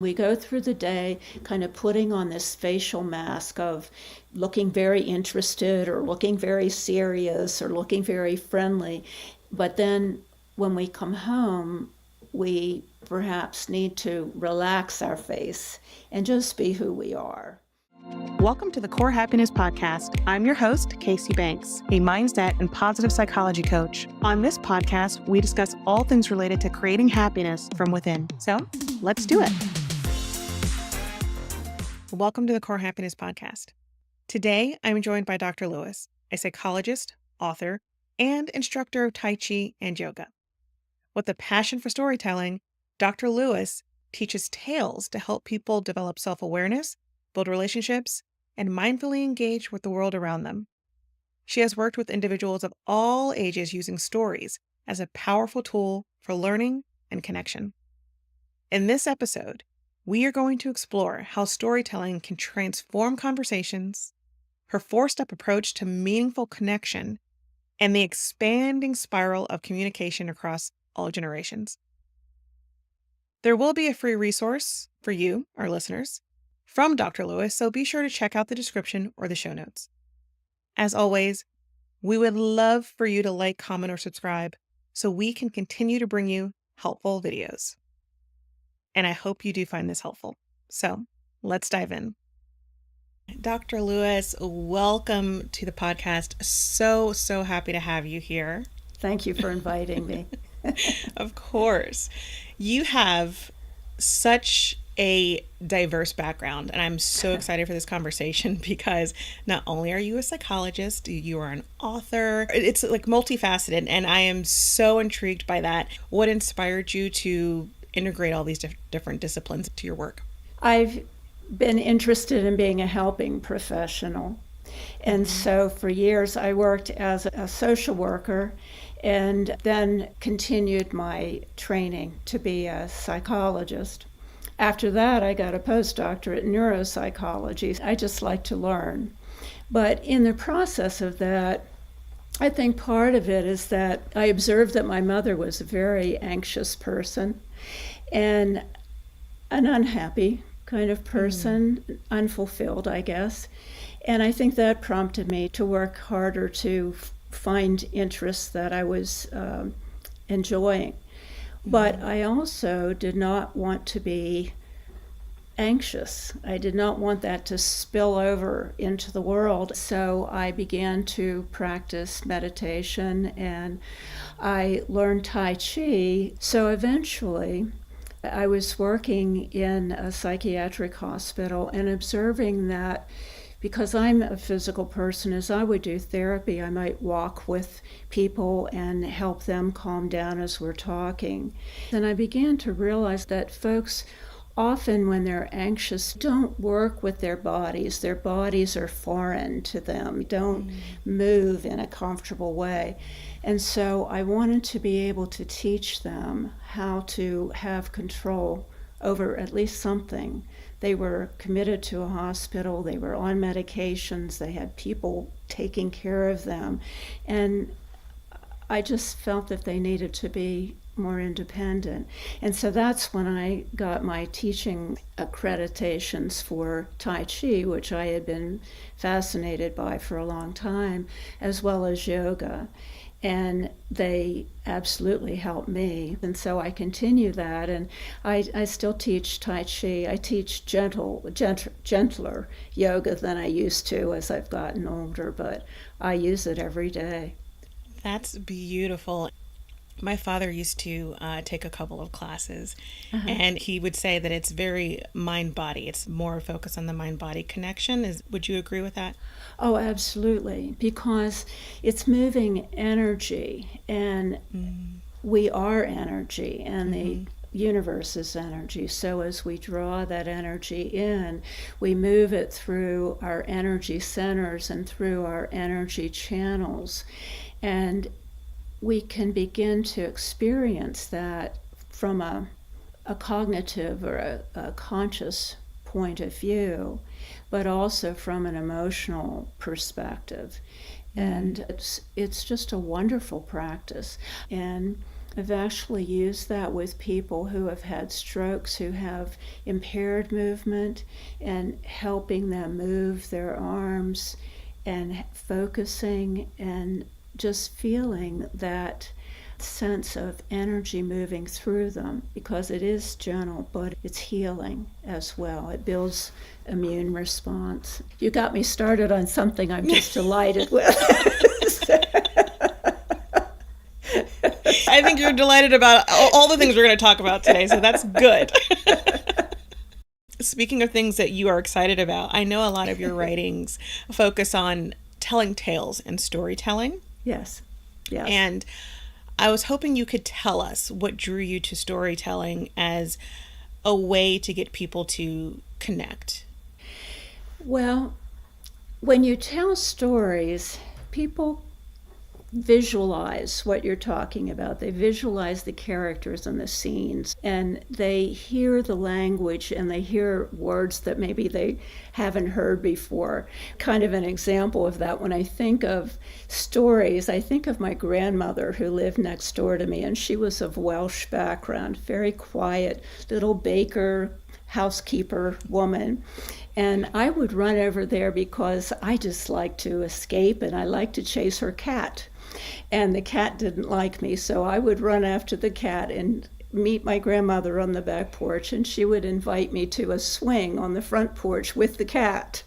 We go through the day kind of putting on this facial mask of looking very interested or looking very serious or looking very friendly. But then when we come home, we perhaps need to relax our face and just be who we are. Welcome to the Core Happiness Podcast. I'm your host, Kacee Banks, a mindset and positive psychology coach. On this podcast, we discuss all things related to creating happiness from within. So let's do it. Welcome to the Core Happiness Podcast. Today, I'm joined by Dr. Lewis, a psychologist, author, and instructor of Tai Chi and yoga. With a passion for storytelling, Dr. Lewis teaches tales to help people develop self-awareness, build relationships, and mindfully engage with the world around them. She has worked with individuals of all ages using stories as a powerful tool for learning and connection. In this episode, we are going to explore how storytelling can transform conversations, her four-step approach to meaningful connection, and the expanding spiral of communication across all generations. There will be a free resource for you, our listeners, from Dr. Lewis, so be sure to check out the description or the show notes. As always, we would love for you to like, comment, or subscribe so we can continue to bring you helpful videos. And I hope you do find this helpful. So let's dive in. Dr. Lewis, welcome to the podcast. So happy to have you here. Thank you for inviting me. Of course. You have such a diverse background, and I'm so excited for this conversation because not only are you a psychologist, you are an author. It's like multifaceted, and I am so intrigued by that. What inspired you to integrate all these different disciplines to your work? I've been interested in being a helping professional. And so for years I worked as a social worker and then continued my training to be a psychologist. After that, I got a postdoctorate in neuropsychology. I just like to learn. But in the process of that, I think part of it is that I observed that my mother was a very anxious person and an unhappy kind of person, unfulfilled, I guess. And I think that prompted me to work harder to find interests that I was enjoying. But I also did not want to be anxious. I did not want that to spill over into the world. So I began to practice meditation and I learned Tai Chi. So eventually I was working in a psychiatric hospital and observing that because I'm a physical person, as I would do therapy, I might walk with people and help them calm down as we're talking. And I began to realize that folks often, when they're anxious, don't work with their bodies. Their bodies are foreign to them, don't move in a comfortable way. And so I wanted to be able to teach them how to have control over at least something. They were committed to a hospital, they were on medications, they had people taking care of them. And I just felt that they needed to be more independent. And so that's when I got my teaching accreditations for Tai Chi, which I had been fascinated by for a long time, as well as yoga. And they absolutely helped me. And so I continue that, and I still teach Tai Chi. I teach gentler yoga than I used to as I've gotten older, but I use it every day. That's beautiful. My father used to take a couple of classes, and he would say that it's very mind-body. It's more focused on the mind-body connection. Would you agree with that? Oh, absolutely, because it's moving energy, and we are energy, and the universe is energy. So as we draw that energy in, we move it through our energy centers and through our energy channels. And we can begin to experience that from a cognitive or a conscious point of view, but also from an emotional perspective. And it's just a wonderful practice. And I've actually used that with people who have had strokes, who have impaired movement, and helping them move their arms and focusing and just feeling that sense of energy moving through them, because it is gentle, but it's healing as well. It builds immune response. You got me started on something I'm just delighted with. I think you're delighted about all the things we're going to talk about today, so that's good. Speaking of things that you are excited about, I know a lot of your writings focus on telling tales and storytelling. Yes. Yes. And I was hoping you could tell us what drew you to storytelling as a way to get people to connect. Well, when you tell stories, people visualize what you're talking about. They visualize the characters and the scenes, and they hear the language and they hear words that maybe they haven't heard before. Kind of an example of that, when I think of stories, I think of my grandmother who lived next door to me, and she was of Welsh background, very quiet, little baker, housekeeper woman. And I would run over there because I just like to escape and I like to chase her cat. And the cat didn't like me, so I would run after the cat and meet my grandmother on the back porch, and she would invite me to a swing on the front porch with the cat.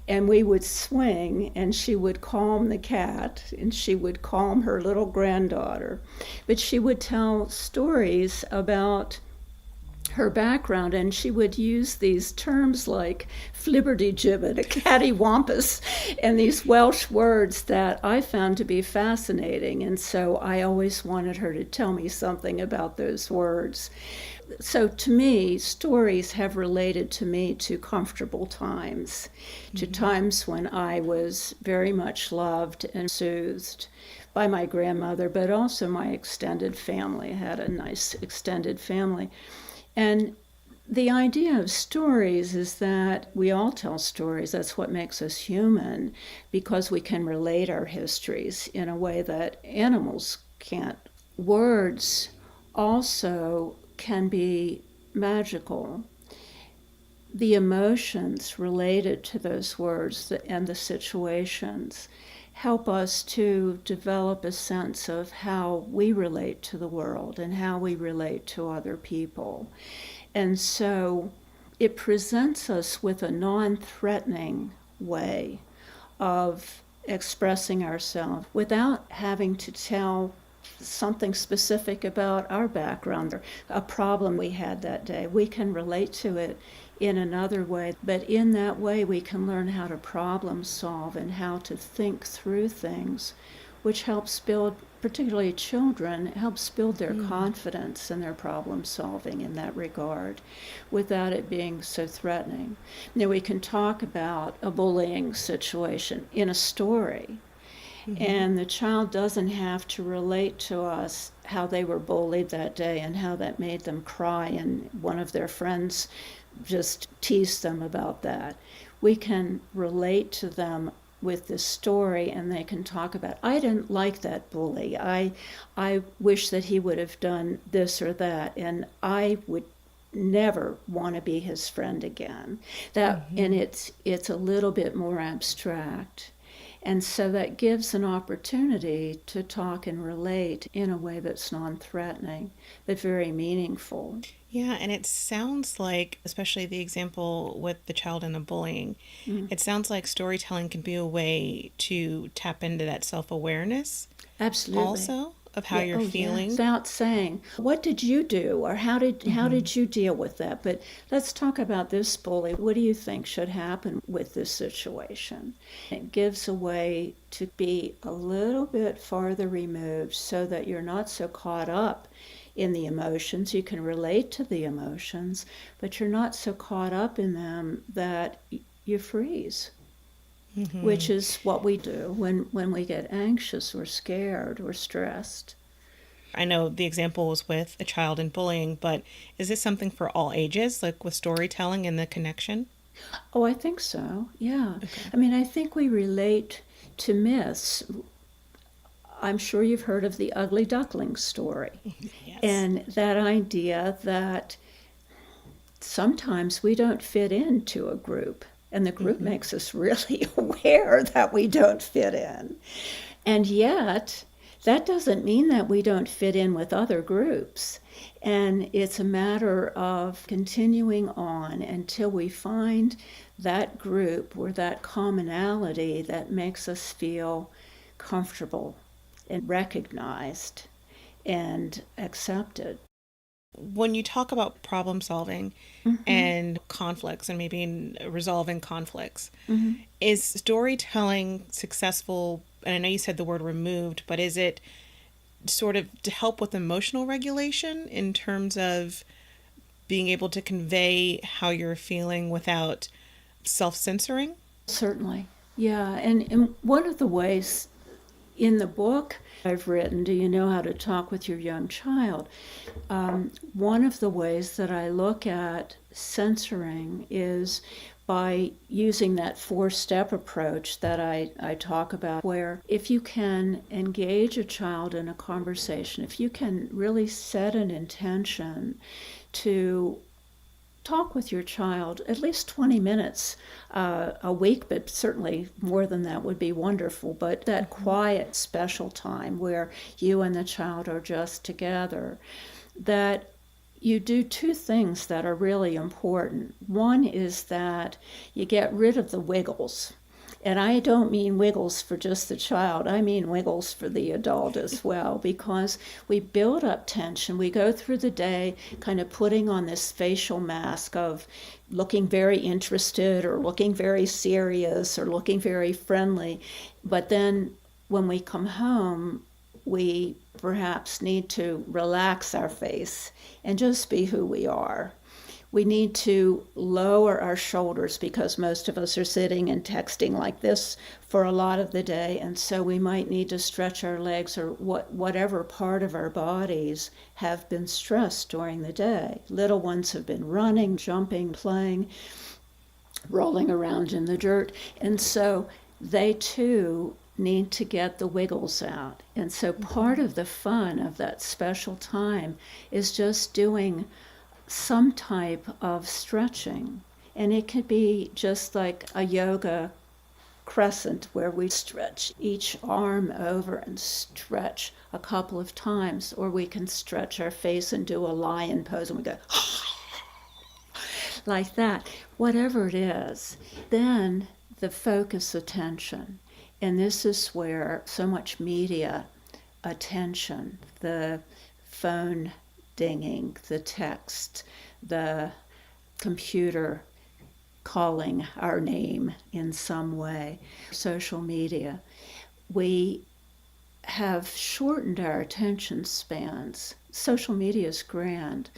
And we would swing, and she would calm the cat, and she would calm her little granddaughter. But she would tell stories about her background, and she would use these terms like flibberty-gibbet, a cattywampus, and these Welsh words that I found to be fascinating, and so I always wanted her to tell me something about those words. So to me, stories have related to me to comfortable times, to times when I was very much loved and soothed by my grandmother, but also my extended family. I had a nice extended family. And the idea of stories is that we all tell stories. That's what makes us human, because we can relate our histories in a way that animals can't. Words also can be magical. The emotions related to those words and the situations help us to develop a sense of how we relate to the world and how we relate to other people. And so it presents us with a non-threatening way of expressing ourselves without having to tell something specific about our background or a problem we had that day. We can relate to it in another way, but in that way we can learn how to problem solve and how to think through things, which helps build, particularly children, helps build their confidence and their problem solving in that regard without it being so threatening. Now we can talk about a bullying situation in a story, and the child doesn't have to relate to us how they were bullied that day and how that made them cry and one of their friends just teased them about that. We can relate to them with this story, and they can talk about, I didn't like that bully. I wish that he would have done this or that, and I would never want to be his friend again. That and it's a little bit more abstract. And so that gives an opportunity to talk and relate in a way that's non-threatening, but very meaningful. Yeah, and it sounds like, especially the example with the child and the bullying, it sounds like storytelling can be a way to tap into that self-awareness. Absolutely. Also, of how you're feeling. Yeah. Without saying, what did you do, or how did you deal with that? But let's talk about this bully. What do you think should happen with this situation? It gives a way to be a little bit farther removed so that you're not so caught up in the emotions. You can relate to the emotions, but you're not so caught up in them that you freeze. Which is what we do when we get anxious or scared or stressed. I know the example was with a child and bullying, but is this something for all ages, like with storytelling and the connection? Oh, I think so, yeah. Okay. I mean, I think we relate to myths. I'm sure you've heard of the ugly duckling story. Yes. And that idea that sometimes we don't fit into a group, and the group makes us really aware that we don't fit in. And yet, that doesn't mean that we don't fit in with other groups. And it's a matter of continuing on until we find that group or that commonality that makes us feel comfortable and recognized and accepted. When you talk about problem solving and conflicts and maybe in resolving conflicts, is storytelling successful? And I know you said the word removed, but is it sort of to help with emotional regulation in terms of being able to convey how you're feeling without self-censoring? Certainly. Yeah. And one of the ways in the book I've written, Do You Know How to Talk with Your Young Child? One of the ways that I look at censoring is by using that four-step approach that I talk about, where if you can engage a child in a conversation, if you can really set an intention to talk with your child at least 20 minutes a week, but certainly more than that would be wonderful. But that quiet, special time where you and the child are just together, that you do two things that are really important. One is that you get rid of the wiggles. And I don't mean wiggles for just the child, I mean wiggles for the adult as well, because we build up tension. We go through the day kind of putting on this facial mask of looking very interested or looking very serious or looking very friendly. But then when we come home, we perhaps need to relax our face and just be who we are. We need to lower our shoulders because most of us are sitting and texting like this for a lot of the day, and so we might need to stretch our legs or whatever part of our bodies have been stressed during the day. Little ones have been running, jumping, playing, rolling around in the dirt, and so they too need to get the wiggles out. And so part of the fun of that special time is just doing some type of stretching. And it could be just like a yoga crescent where we stretch each arm over and stretch a couple of times, or we can stretch our face and do a lion pose and we go like that. Whatever it is, then the focus attention. And this is where so much media attention, the phone dinging, the text, the computer calling our name in some way, social media, we have shortened our attention spans. Social media is grand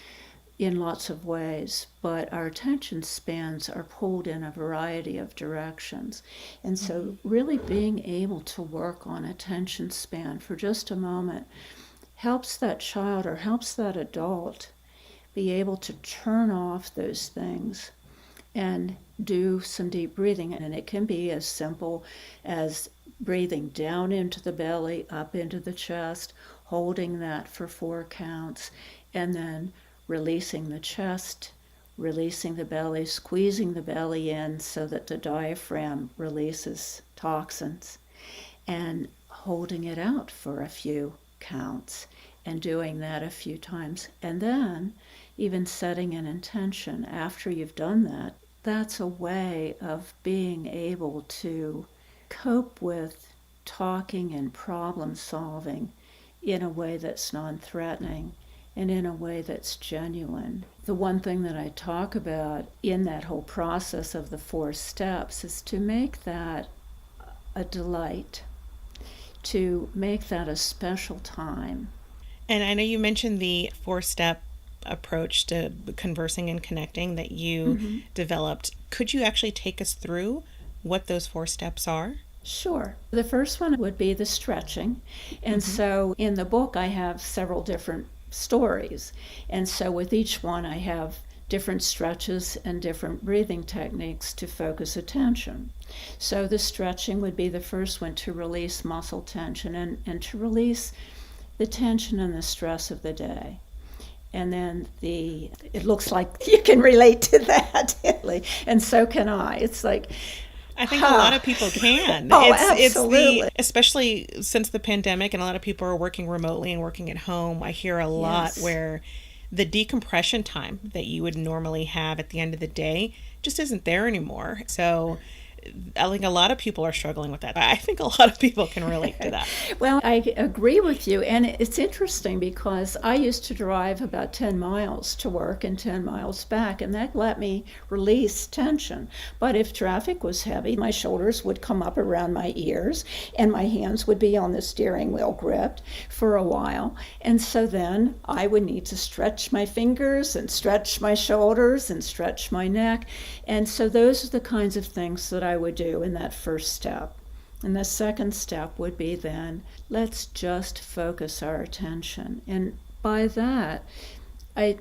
in lots of ways, but our attention spans are pulled in a variety of directions. And so really being able to work on attention span for just a moment helps that child or helps that adult be able to turn off those things and do some deep breathing. And it can be as simple as breathing down into the belly, up into the chest, holding that for 4 counts, and then releasing the chest, releasing the belly, squeezing the belly in so that the diaphragm releases toxins, and holding it out for a few counts and doing that a few times. And then even setting an intention after you've done that. That's a way of being able to cope with talking and problem solving in a way that's non-threatening and in a way that's genuine. The one thing that I talk about in that whole process of the 4 steps is to make that a delight, to make that a special time. And I know you mentioned the 4-step approach to conversing and connecting that you developed. Could you actually take us through what those 4 steps are? Sure. The first one would be the stretching. And so in the book, I have several different stories. And so with each one, I have different stretches and different breathing techniques to focus attention. So the stretching would be the first one, to release muscle tension and to release the tension and the stress of the day. And then it looks like you can relate to that, and so can I. It's like, I think a lot of people can. Absolutely. Especially since the pandemic and a lot of people are working remotely and working at home, I hear a lot where the decompression time that you would normally have at the end of the day just isn't there anymore. So I think a lot of people are struggling with that. I think a lot of people can relate to that. Well, I agree with you. And it's interesting because I used to drive about 10 miles to work and 10 miles back, and that let me release tension. But if traffic was heavy, my shoulders would come up around my ears and my hands would be on the steering wheel gripped for a while. And so then I would need to stretch my fingers and stretch my shoulders and stretch my neck. And so those are the kinds of things that I would do in that first step. And the second step would be then, let's just focus our attention. And by that, I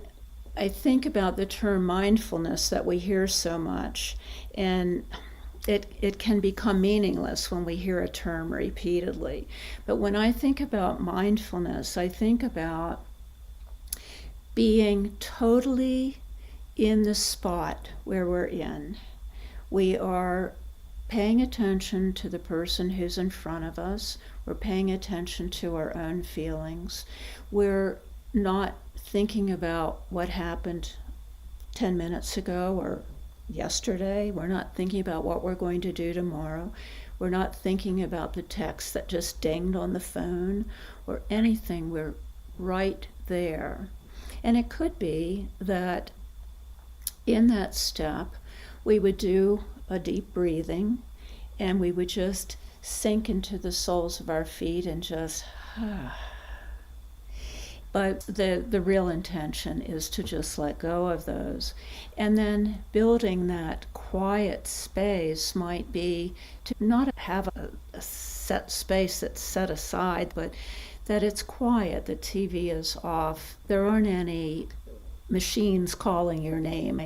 think about the term mindfulness that we hear so much, and it can become meaningless when we hear a term repeatedly. But when I think about mindfulness, I think about being totally in the spot where we're in. We are paying attention to the person who's in front of us. We're paying attention to our own feelings. We're not thinking about what happened 10 minutes ago or yesterday. We're not thinking about what we're going to do tomorrow. We're not thinking about the text that just dinged on the phone or anything. We're right there. And it could be that in that step, we would do a deep breathing and we would just sink into the soles of our feet and just but the real intention is to just let go of those. And then building that quiet space might be to not have a set space that's set aside, but that it's quiet, the TV is off, there aren't any machines calling your name.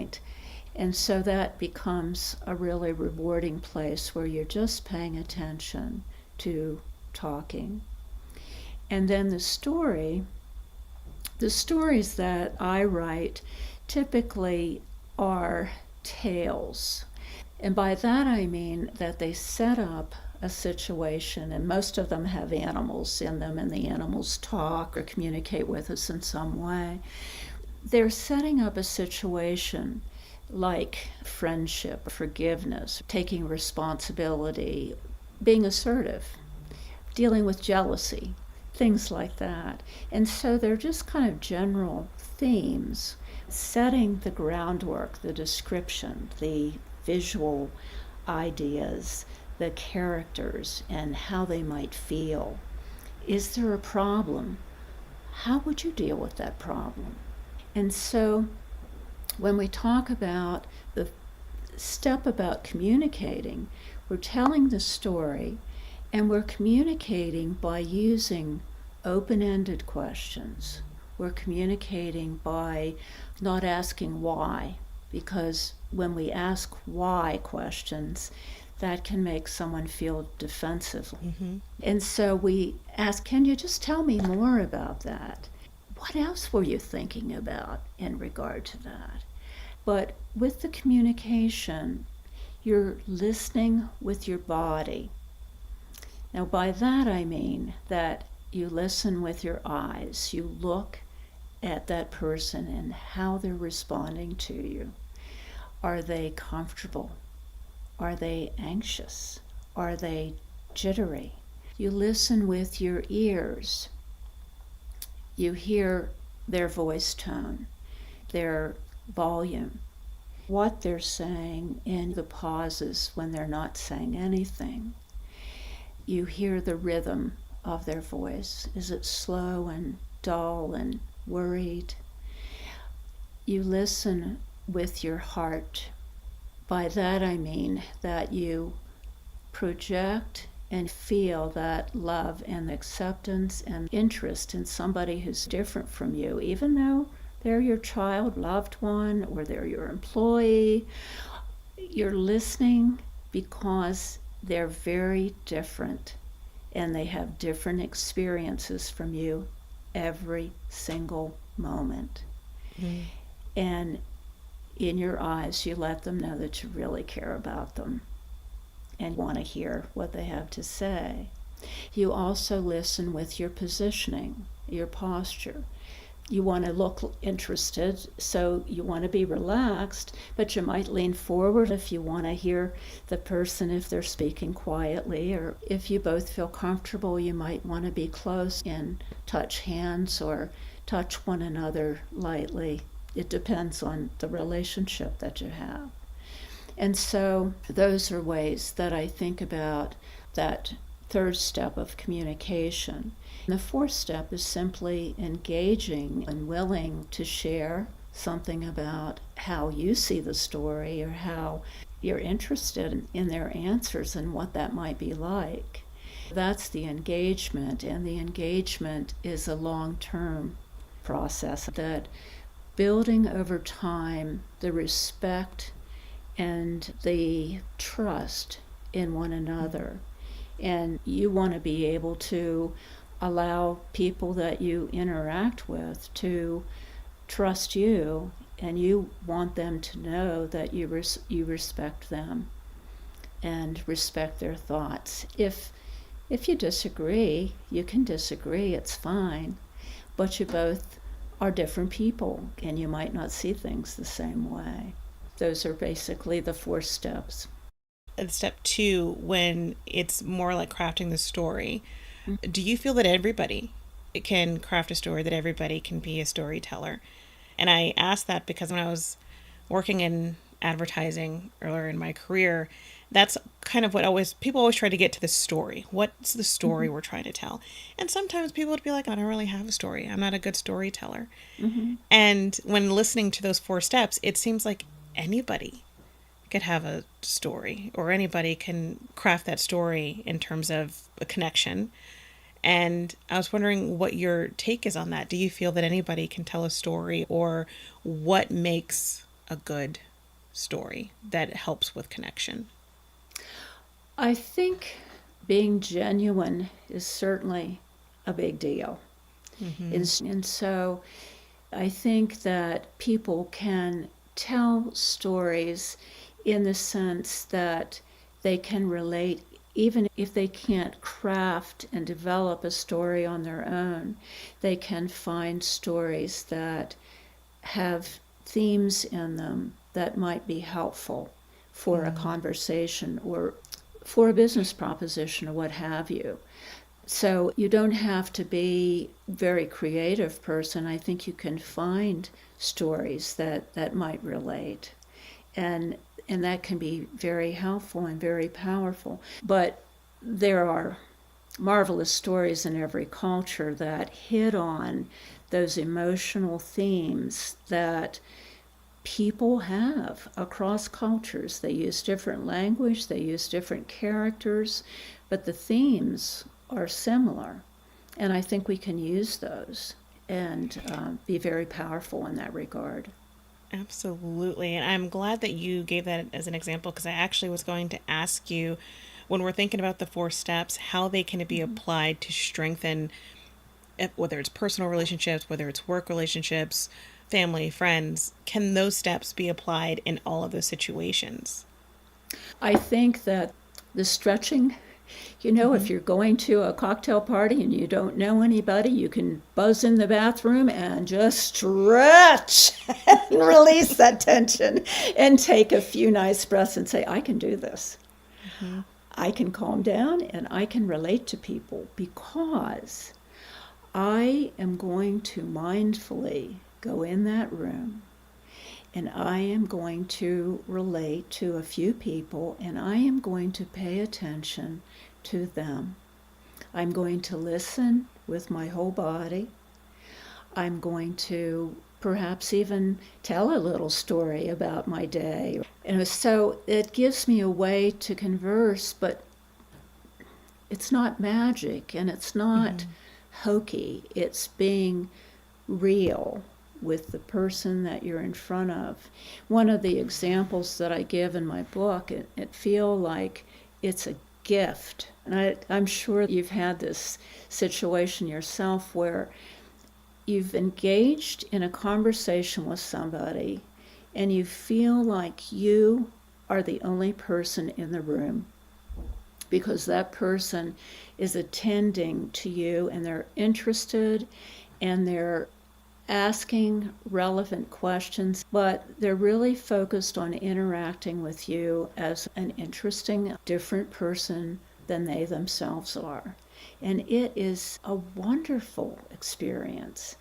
And so that becomes a really rewarding place where you're just paying attention to talking. And then the stories that I write typically are tales. And by that I mean that they set up a situation, and most of them have animals in them, and the animals talk or communicate with us in some way. They're setting up a situation like friendship, forgiveness, taking responsibility, being assertive, dealing with jealousy, things like that. And so they're just kind of general themes, setting the groundwork, the description, the visual ideas, the characters, and how they might feel. Is there a problem? How would you deal with that problem? And so when we talk about the step about communicating, we're telling the story and we're communicating by using open-ended questions. We're communicating by not asking why, because when we ask why questions, that can make someone feel defensive. Mm-hmm. And so we ask, can you just tell me more about that? What else were you thinking about in regard to that? But with the communication, you're listening with your body. Now, by that I mean that you listen with your eyes. You look at that person and how they're responding to you. Are they comfortable? Are they anxious? Are they jittery? You listen with your ears. You hear their voice tone, their volume, what they're saying in the pauses when they're not saying anything. You hear the rhythm of their voice. Is it slow and dull and worried? You listen with your heart. By that I mean that you project and feel that love and acceptance and interest in somebody who's different from you, even though they're your child, loved one, or they're your employee. You're listening because they're very different and they have different experiences from you every single moment. Mm-hmm. And in your eyes, you let them know that you really care about them and want to hear what they have to say. You also listen with your positioning, your posture. You want to look interested, so you want to be relaxed, but you might lean forward if you want to hear the person if they're speaking quietly, or if you both feel comfortable, you might want to be close and touch hands or touch one another lightly. It depends on the relationship that you have. And so those are ways that I think about that third step of communication. The fourth step is simply engaging and willing to share something about how you see the story or how you're interested in their answers and what that might be like. That's the engagement, and the engagement is a long-term process that building over time the respect and the trust in one another. And you want to be able to allow people that you interact with to trust you, and you want them to know that you respect them and respect their thoughts. If you disagree, you can disagree, it's fine, but you both are different people and you might not see things the same way. Those are basically the 4 steps. And step 2, when it's more like crafting the story, do you feel that everybody can craft a story, that everybody can be a storyteller? And I asked that because when I was working in advertising earlier in my career, that's kind of what people always try to get to the story. What's the story we're trying to tell? And sometimes people would be like, I don't really have a story. I'm not a good storyteller. And when listening to those 4 steps, it seems like anybody could have a story, or anybody can craft that story in terms of a connection. And I was wondering what your take is on that. Do you feel that anybody can tell a story, or what makes a good story that helps with connection? I think being genuine is certainly a big deal. And so I think that people can tell stories in the sense that they can relate, even if they can't craft and develop a story on their own. They can find stories that have themes in them that might be helpful for a conversation or for a business proposition or what have you. So you don't have to be a very creative person. I think you can find stories that might relate. And that can be very helpful and very powerful. But there are marvelous stories in every culture that hit on those emotional themes that people have across cultures. They use different language, they use different characters, but the themes are similar. And I think we can use those and be very powerful in that regard. Absolutely. And I'm glad that you gave that as an example, because I actually was going to ask you, when we're thinking about the 4 steps, how they can be applied to strengthen, whether it's personal relationships, whether it's work relationships, family, friends. Can those steps be applied in all of those situations? I think that the stretching, if you're going to a cocktail party and you don't know anybody, you can buzz in the bathroom and just stretch and release that tension and take a few nice breaths and say, I can do this. I can calm down and I can relate to people because I am going to mindfully go in that room and I am going to relate to a few people and I am going to pay attention to them. I'm going to listen with my whole body. I'm going to perhaps even tell a little story about my day. And so it gives me a way to converse, but it's not magic and it's not hokey. It's being real with the person that you're in front of. One of the examples that I give in my book, it feel like it's a gift. And I'm sure you've had this situation yourself where you've engaged in a conversation with somebody and you feel like you are the only person in the room because that person is attending to you and they're interested and they're asking relevant questions, but they're really focused on interacting with you as an interesting, different person than they themselves are. And it is a wonderful experience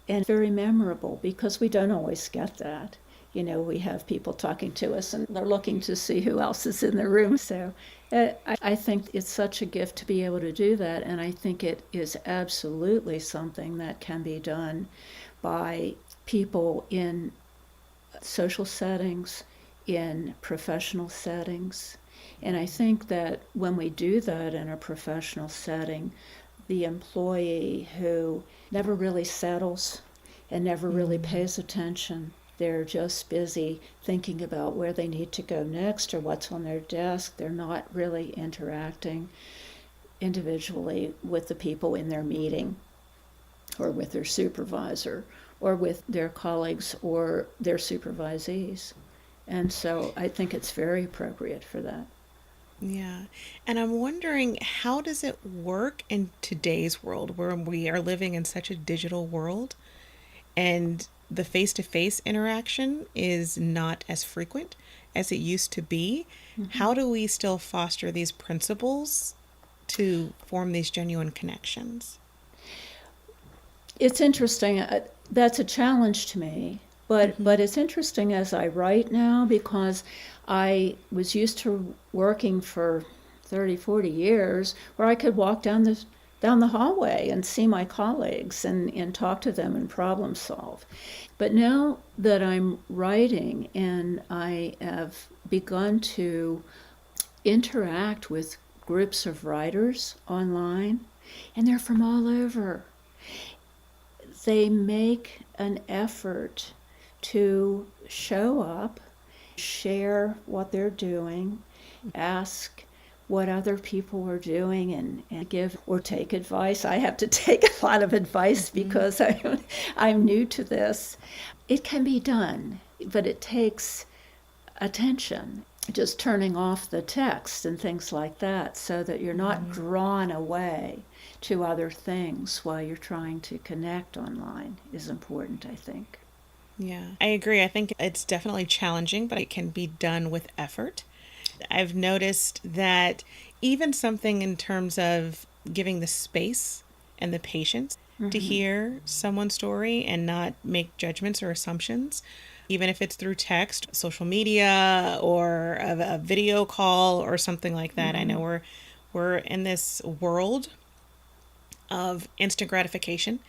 and very memorable because we don't always get that. We have people talking to us and they're looking to see who else is in the room. So I think it's such a gift to be able to do that. And I think it is absolutely something that can be done by people in social settings, in professional settings. And I think that when we do that in a professional setting, the employee who never really settles and never really pays attention, they're just busy thinking about where they need to go next or what's on their desk. They're not really interacting individually with the people in their meeting or with their supervisor or with their colleagues or their supervisees. And so I think it's very appropriate for that. Yeah. And I'm wondering, how does it work in today's world where we are living in such a digital world and the face-to-face interaction is not as frequent as it used to be? How do we still foster these principles to form these genuine connections? It's interesting. That's a challenge to me. But it's interesting as I write now because I was used to working for 30, 40 years where I could walk down the hallway and see my colleagues and talk to them and problem solve. But now that I'm writing and I have begun to interact with groups of writers online, and they're from all over, they make an effort to show up, share what they're doing, ask what other people are doing, and give or take advice. I have to take a lot of advice because I'm new to this. It can be done, but it takes attention, just turning off the text and things like that so that you're not drawn away to other things while you're trying to connect online is important, I think. Yeah, I agree. I think it's definitely challenging, but it can be done with effort. I've noticed that even something in terms of giving the space and the patience to hear someone's story and not make judgments or assumptions, even if it's through text, social media, or a video call or something like that. I know we're in this world of instant gratification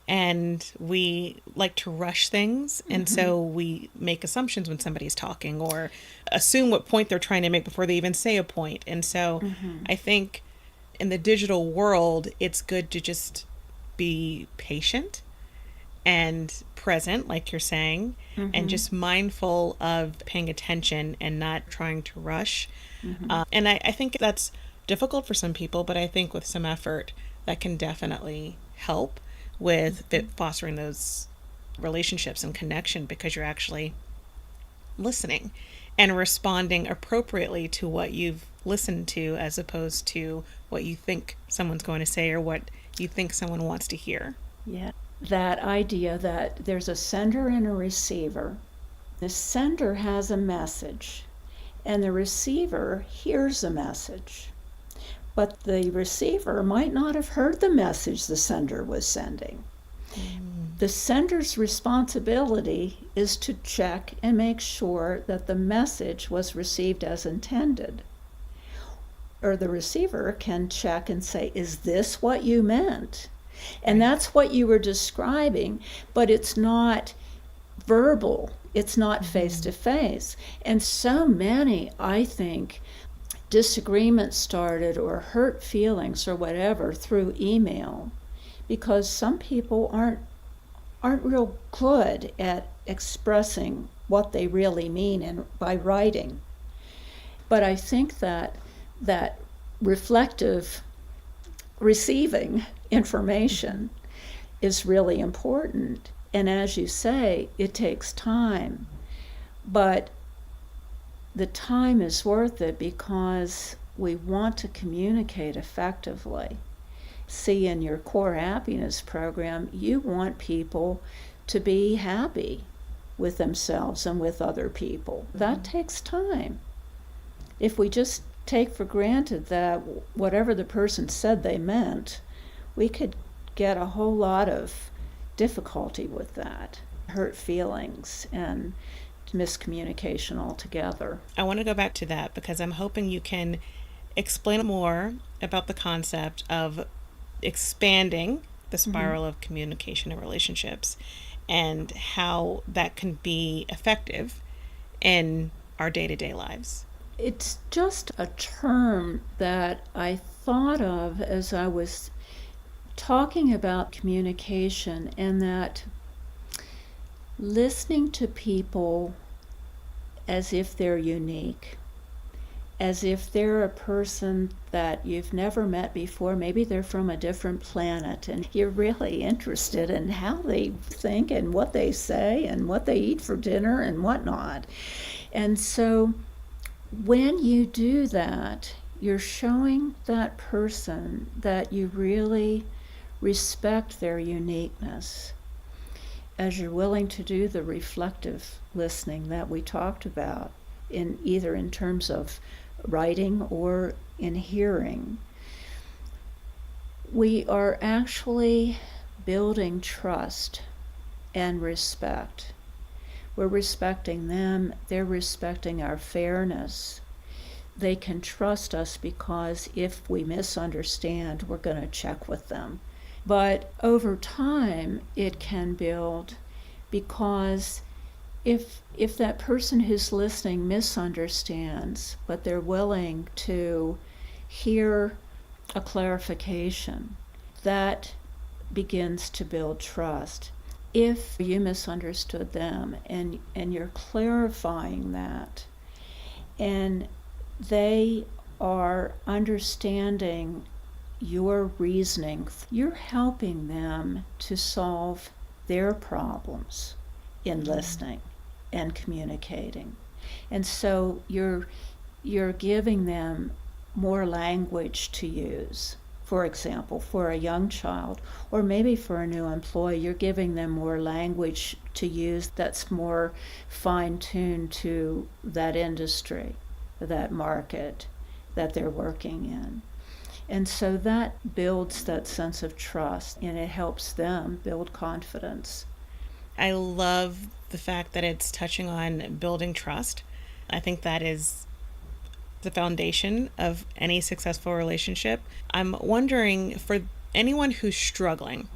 and we like to rush things. And so we make assumptions when somebody's talking or assume what point they're trying to make before they even say a point. And so I think in the digital world, it's good to just be patient and present, like you're saying, and just mindful of paying attention and not trying to rush. And I think that's difficult for some people, but I think with some effort, that can definitely help with fostering those relationships and connection because you're actually listening and responding appropriately to what you've listened to as opposed to what you think someone's going to say or what you think someone wants to hear. Yeah, that idea that there's a sender and a receiver. The sender has a message and the receiver hears a message. But the receiver might not have heard the message the sender was sending. The sender's responsibility is to check and make sure that the message was received as intended. Or the receiver can check and say, is this what you meant? And that's what you were describing, but it's not verbal. It's not face to face. And so many, I think, disagreements started or hurt feelings or whatever through email because some people aren't aren't real good at expressing what they really mean by writing. But I think that reflective receiving information is really important. And as you say, it takes time. But the time is worth it because we want to communicate effectively. See, in your core happiness program, you want people to be happy with themselves and with other people. That takes time. If we just take for granted that whatever the person said they meant, we could get a whole lot of difficulty with that, hurt feelings and miscommunication altogether. I want to go back to that because I'm hoping you can explain more about the concept of expanding the spiral of communication and relationships and how that can be effective in our day-to-day lives. It's just a term that I thought of as I was talking about communication, and that listening to people as if they're unique, as if they're a person that you've never met before. Maybe they're from a different planet and you're really interested in how they think and what they say and what they eat for dinner and whatnot. And so when you do that, you're showing that person that you really respect their uniqueness, as you're willing to do the reflective listening that we talked about, in either in terms of writing or in hearing. We are actually building trust and respect. We're respecting them, they're respecting our fairness. They can trust us because if we misunderstand, we're going to check with them. But over time, it can build, because if that person who's listening misunderstands, but they're willing to hear a clarification, that begins to build trust. If you misunderstood them and you're clarifying that, and they are understanding your reasoning, you're helping them to solve their problems in listening and communicating. And so you're giving them more language to use. For example, for a young child, or maybe for a new employee, you're giving them more language to use that's more fine-tuned to that industry, that market that they're working in. And so that builds that sense of trust, and it helps them build confidence. I love the fact that it's touching on building trust. I think that is the foundation of any successful relationship. I'm wondering, for anyone who's struggling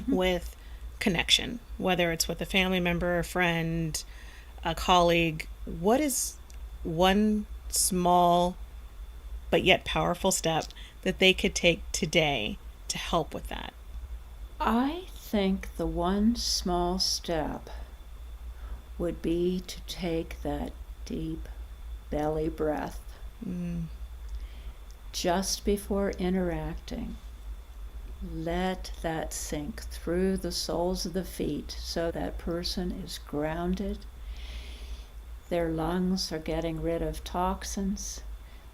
with connection, whether it's with a family member, a friend, a colleague, what is one small but yet powerful step that they could take today to help with that? I think the one small step would be to take that deep belly breath just before interacting. Let that sink through the soles of the feet so that person is grounded. Their lungs are getting rid of toxins.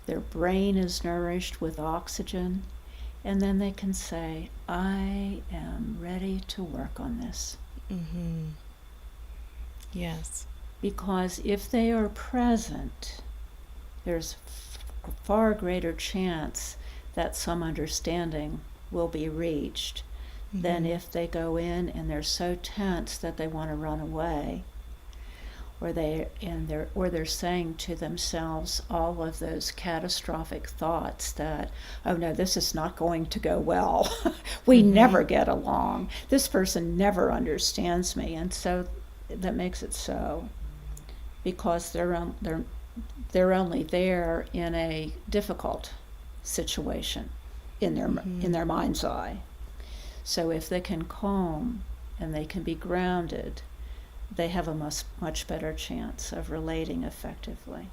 Their brain is nourished with oxygen. And then they can say, I am ready to work on this. Yes. Because if they are present, there's a far greater chance that some understanding will be reached than if they go in and they're so tense that they want to run away, or they're saying to themselves all of those catastrophic thoughts that, oh no, this is not going to go well. We never get along. This person never understands me. And so that makes it so, because they're only there in a difficult situation in their mind's eye. So if they can calm and they can be grounded, they have a much better chance of relating effectively.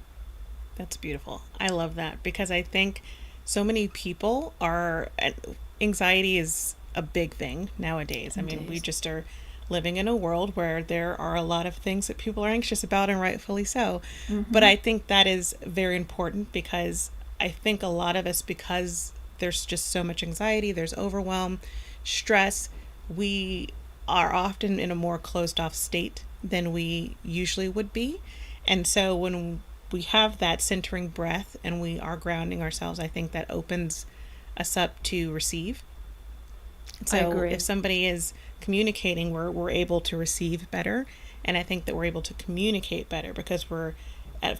That's beautiful. I love that because I think so many people are, anxiety is a big thing nowadays. I mean, we Indeed. just are living in a world where there are a lot of things that people are anxious about, and rightfully so. But Mm-hmm. I think that is very important because I think a lot of us, because there's just so much anxiety, there's overwhelm, stress, we are often in a more closed off state than we usually would be. And so when we have that centering breath and we are grounding ourselves, I think that opens us up to receive. I So if agree. somebody is communicating, we're able to receive better. And I think that we're able to communicate better because we're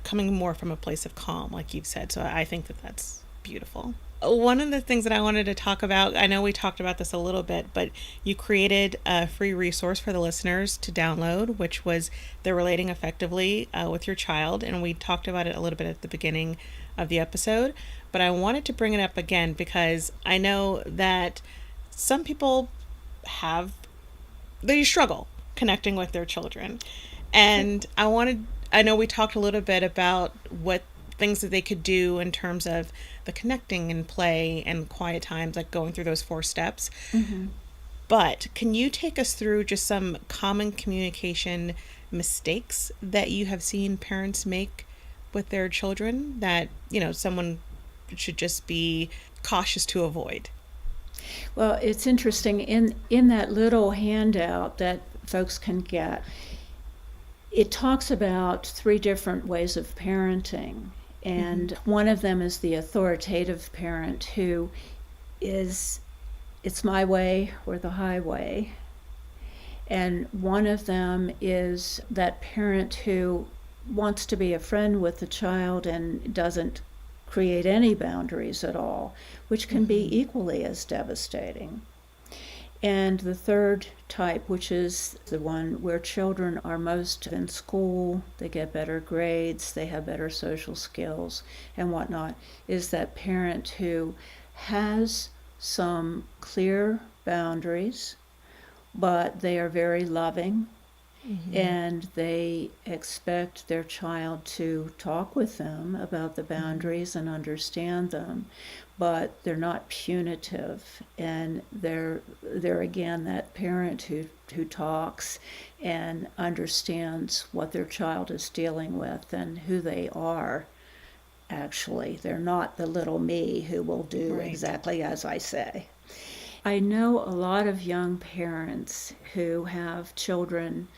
coming more from a place of calm, like you've said. So I think that that's beautiful. One of the things that I wanted to talk about, I know we talked about this a little bit, but you created a free resource for the listeners to download, which was the Relating Effectively with Your Child. And we talked about it a little bit at the beginning of the episode. But I wanted to bring it up again because I know that some people have, they struggle connecting with their children. And I know we talked a little bit about what things that they could do in terms of the connecting and play and quiet times, like going through those 4 steps. Mm-hmm. But can you take us through just some common communication mistakes that you have seen parents make with their children that, someone should just be cautious to avoid? Well, it's interesting in that little handout that folks can get. It talks about 3 different ways of parenting, Mm-hmm. and one of them is the authoritative parent who is, it's my way or the highway. And one of them is that parent who wants to be a friend with the child and doesn't create any boundaries at all, which can be Mm-hmm. equally as devastating. And the third type, which is the one where children are most in school, they get better grades, they have better social skills and whatnot, is that parent who has some clear boundaries, but they are very loving Mm-hmm. and they expect their child to talk with them about the Mm-hmm. boundaries and understand them, but they're not punitive, and they're again that parent who talks and understands what their child is dealing with and who they are. Actually, they're not the little me who will do Right. exactly as I say. I know a lot of young parents who have children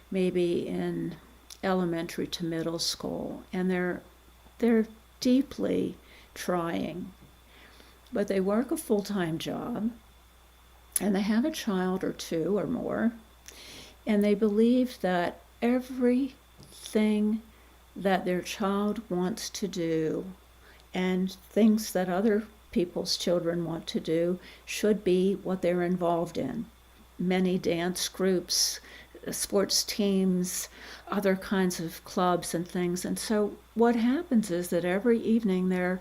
maybe in elementary to middle school, and they're deeply trying, but they work a full-time job and they have a child or 2 or more, and they believe that everything that their child wants to do and things that other people's children want to do should be what they're involved in. Many dance groups, sports teams, other kinds of clubs and things. And so what happens is that every evening they're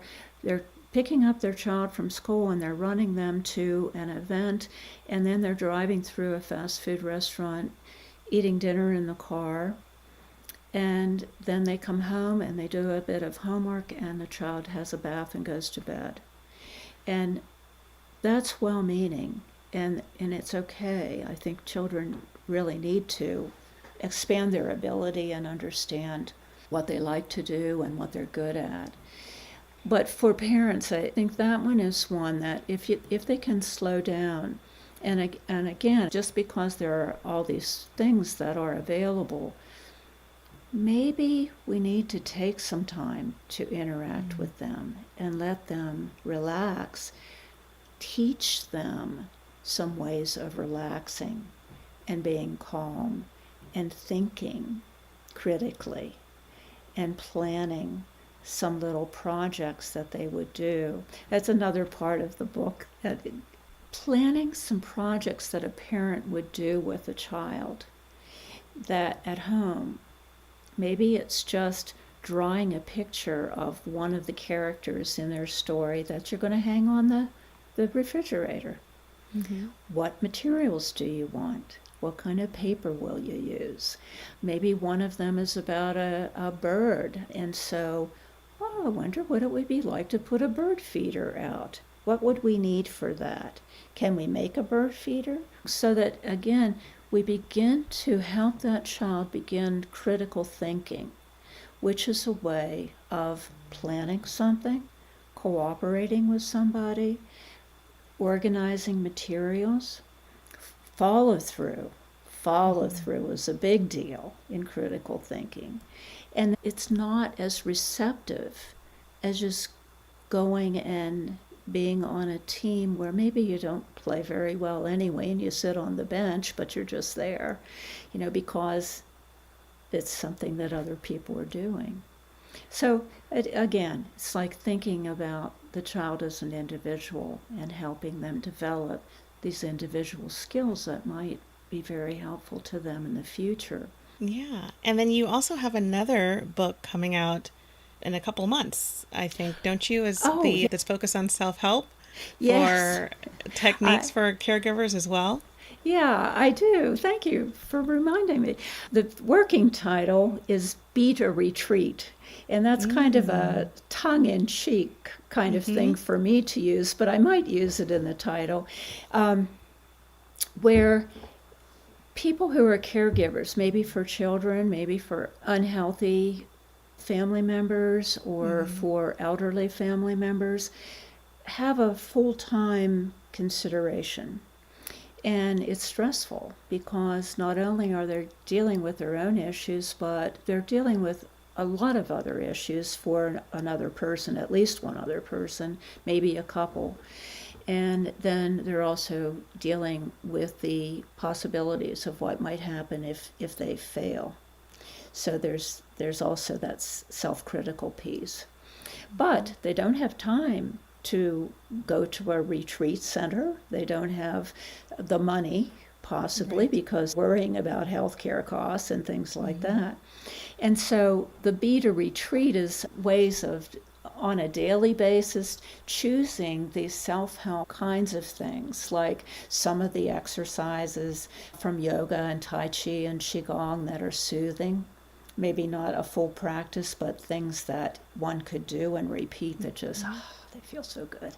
picking up their child from school and they're running them to an event, and then they're driving through a fast food restaurant, eating dinner in the car, and then they come home and they do a bit of homework and the child has a bath and goes to bed. And that's well meaning, and it's okay. I think children really need to expand their ability and understand what they like to do and what they're good at. But for parents, I think that one is one that if they can slow down, and again, just because there are all these things that are available, maybe we need to take some time to interact Mm-hmm. with them and let them relax, teach them some ways of relaxing and being calm and thinking critically and planning some little projects that they would do. That's another part of the book, that planning some projects that a parent would do with a child that at home. Maybe it's just drawing a picture of one of the characters in their story that you're going to hang on the refrigerator. Mm-hmm. What materials do you want? What kind of paper will you use? Maybe one of them is about a bird, and so, oh, I wonder what it would be like to put a bird feeder out. What would we need for that? Can we make a bird feeder? So that, again, we begin to help that child begin critical thinking, which is a way of planning something, cooperating with somebody, organizing materials. Follow through. Follow through is a big deal in critical thinking. And it's not as receptive as just going and being on a team where maybe you don't play very well anyway and you sit on the bench, but you're just there, because it's something that other people are doing. So again, it's like thinking about the child as an individual and helping them develop these individual skills that might be very helpful to them in the future. Yeah. And then you also have another book coming out in a couple months, I think, don't you? Is Oh, the that's focused on self-help yes. for techniques I, for caregivers as well? yeah, I do. Thank you for reminding me. The working title is Beat or Retreat. And that's kind of a tongue in cheek kind of Mm-hmm. thing for me to use, but I might use it in the title, where people who are caregivers, maybe for children, maybe for unhealthy family members, or Mm-hmm. for elderly family members, have a full time consideration. And it's stressful because not only are they dealing with their own issues, but they're dealing with a lot of other issues for another person, at least one other person, maybe a couple. And then they're also dealing with the possibilities of what might happen if they fail. So there's also that self-critical piece. But they don't have time to go to a retreat center. They don't have the money, possibly, Right. because worrying about healthcare costs and things like Mm-hmm. that. And so the B to retreat is ways of, on a daily basis, choosing these self-help kinds of things, like some of the exercises from yoga and tai chi and qigong that are soothing. Maybe not a full practice, but things that one could do and repeat that just, they feel so good.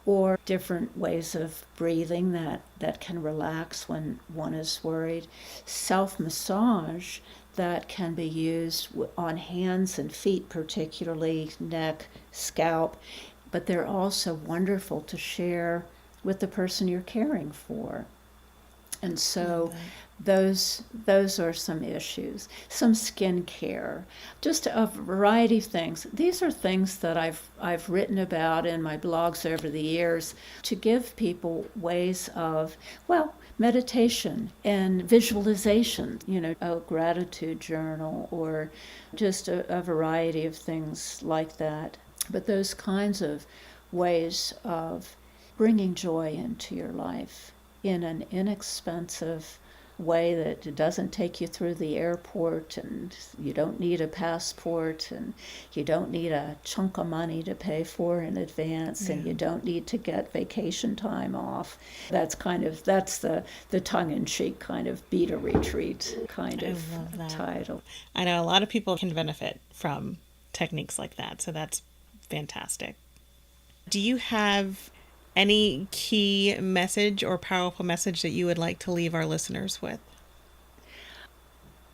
Or different ways of breathing that can relax when one is worried. Self massage that can be used on hands and feet, particularly neck, scalp, but they're also wonderful to share with the person you're caring for. And Love so that. those are some issues. Some skin care, just a variety of things. These are things that I've written about in my blogs over the years to give people ways of, well, meditation and visualization, a gratitude journal, or just a variety of things like that. But those kinds of ways of bringing joy into your life in an inexpensive way that doesn't take you through the airport, and you don't need a passport, and you don't need a chunk of money to pay for in advance, Yeah. and you don't need to get vacation time off. That's the tongue-in-cheek kind of beat a retreat kind I of love that. title. I know a lot of people can benefit from techniques like that, so that's fantastic. Do you have any key message or powerful message that you would like to leave our listeners with?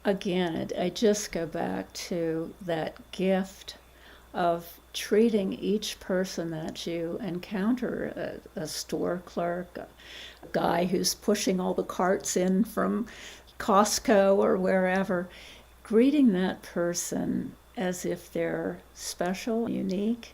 Again, I just go back to that gift of treating each person that you encounter, a store clerk, a guy who's pushing all the carts in from Costco or wherever, greeting that person as if they're special, unique,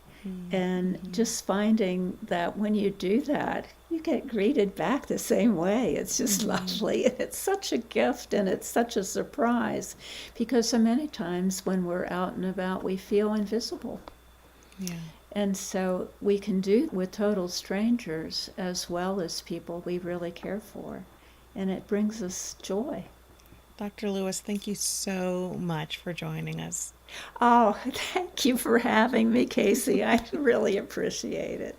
and Mm-hmm. just finding that when you do that, you get greeted back the same way. It's just Mm-hmm. lovely. And it's such a gift and it's such a surprise because so many times when we're out and about, we feel invisible. Yeah. And so we can do with total strangers as well as people we really care for. And it brings us joy. Dr. Lewis, thank you so much for joining us. Oh, thank you for having me, Kacee. I really appreciate it.